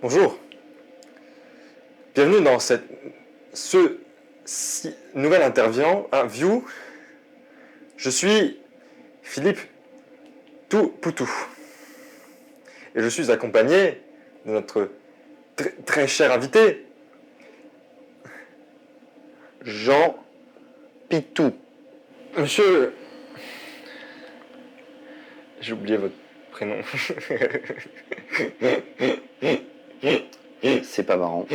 Bonjour, bienvenue dans nouvelle interview. Je suis Philippe Poutou et je suis accompagné de notre très cher invité, Jean Pitou. Monsieur... J'ai oublié votre prénom. C'est pas marrant.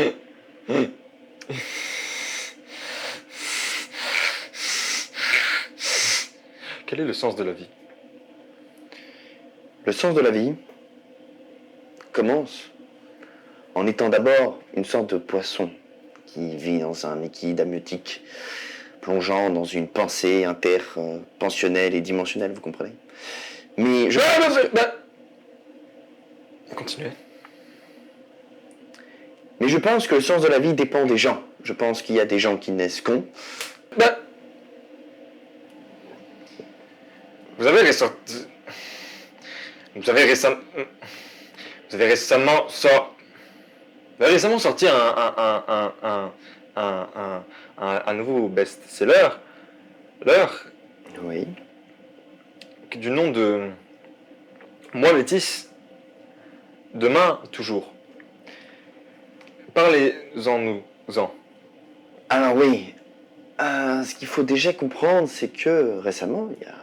Quel est le sens de la vie? Le sens de la vie commence en étant d'abord une sorte de poisson qui vit dans un liquide amniotique, plongeant dans une pensée interpensionnelle et dimensionnelle, vous comprenez? Mais je... Continuez. Mais je pense que le sens de la vie dépend des gens. Je pense qu'il y a des gens qui naissent cons. Vous avez récemment sorti un nouveau best-seller, Oui. du nom de Moi Métis, demain toujours. Parlez-en-nous-en. Alors oui, ce qu'il faut déjà comprendre, c'est que récemment, il y a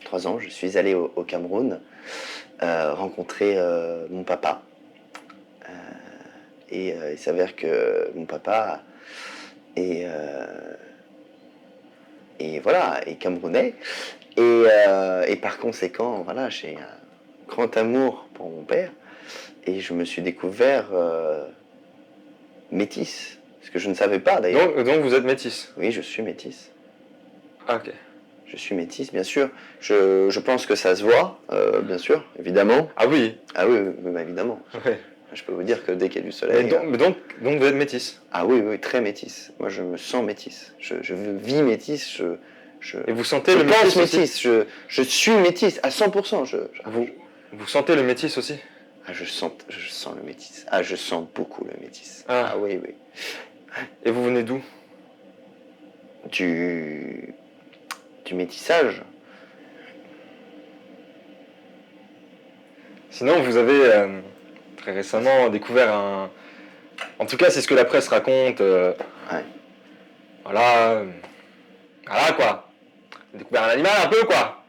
3 ans, je suis allé au Cameroun rencontrer mon papa. Et il s'avère que mon papa est camerounais. Et par conséquent, voilà, j'ai un grand amour pour mon père. Et je me suis découvert métis. Ce que je ne savais pas d'ailleurs. Donc vous êtes métis? Oui, je suis métis. Ah, ok. Je suis métis, bien sûr. Je pense que ça se voit, bien sûr, évidemment. Ah oui. Ah oui, évidemment. Ouais. Je peux vous dire que dès qu'il y a du soleil... Donc vous êtes métis? Ah oui, très métis. Moi, je me sens métis. Je vis métis. Et vous sentez le métis métis. Je suis métis à 100%. Vous sentez le métis aussi? Ah, je sens le métis. Ah, je sens beaucoup le métis. Ah oui. Et vous venez d'où? Du métissage. Sinon, vous avez très récemment découvert En tout cas, c'est ce que la presse raconte. Ouais. Voilà quoi. Vous avez découvert un animal un peu, quoi.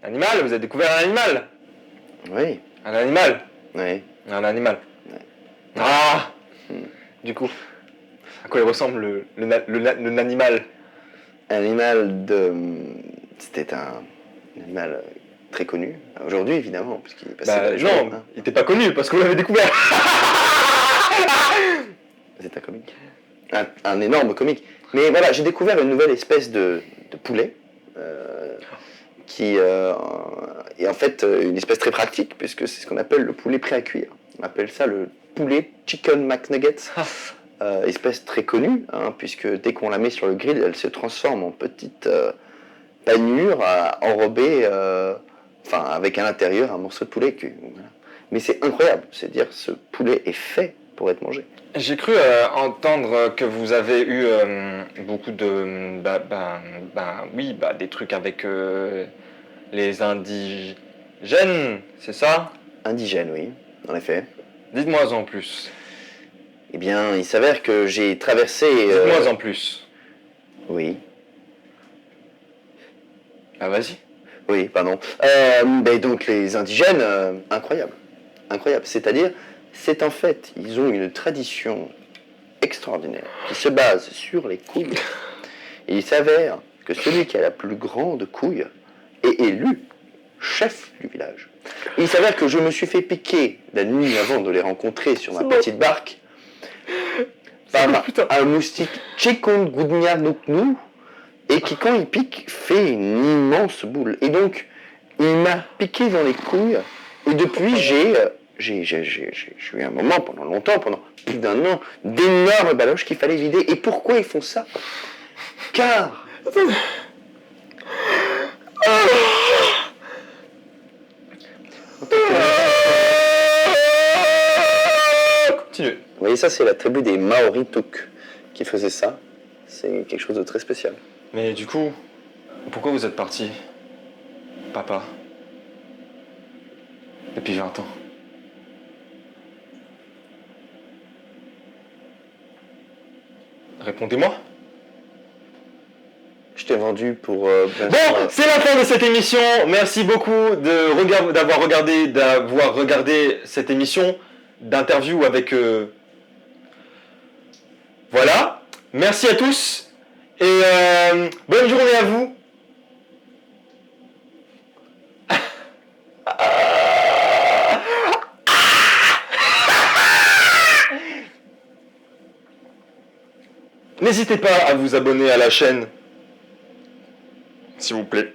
Animal, vous avez découvert un animal. Oui. Un animal. Oui. Un animal. Ouais. Ah. Du coup, à quoi il ressemble l'animal? C'était un animal très connu. Aujourd'hui, évidemment, parce qu'il est passé Bah, non, il n'était pas connu parce que vous l'avez découvert. C'est un comique. Un énorme comique. Mais voilà, j'ai découvert une nouvelle espèce de poulet qui est en fait une espèce très pratique puisque c'est ce qu'on appelle le poulet prêt à cuire. On appelle ça le poulet chicken McNuggets. Espèce très connue, puisque dès qu'on la met sur le grill, elle se transforme en petite panure enrobée, avec à l'intérieur un morceau de poulet cuit. Voilà. Mais c'est incroyable, c'est-à-dire ce poulet est fait pour être mangé. J'ai cru entendre que vous avez eu beaucoup de... des trucs avec les indigènes, c'est ça? Indigène, oui, en effet. Dites-moi en plus. Eh bien, il s'avère que j'ai traversé... Dites-moi en plus. Oui. Ah, vas-y. Oui, pardon. Donc les indigènes, incroyable. C'est-à-dire, c'est en fait, ils ont une tradition extraordinaire qui se base sur les couilles. Et il s'avère que celui qui a la plus grande couille est élu chef du village. Et il s'avère que je me suis fait piquer la nuit avant de les rencontrer sur ma petite barque par un moustique chikungunya nuknu et qui, quand il pique, fait une immense boule. Et donc, il m'a piqué dans les couilles et depuis, j'ai eu un moment, pendant plus d'1 an, d'énormes baloches qu'il fallait vider. Et pourquoi ils font ça? Car... Vous voyez, ça, c'est la tribu des Maori Tuk qui faisait ça. C'est quelque chose de très spécial. Mais du coup, pourquoi vous êtes parti, papa, depuis 20 ans? Répondez-moi. Je t'ai vendu pour... Bon, c'est la fin de cette émission. Merci beaucoup d'avoir regardé cette émission d'interview avec... Voilà. Merci à tous. Et bonne journée à vous. N'hésitez pas à vous abonner à la chaîne, s'il vous plaît.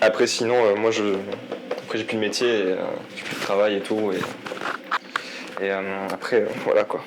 Après, sinon, après j'ai plus de métier, j'ai plus de travail et tout. Et après, voilà quoi.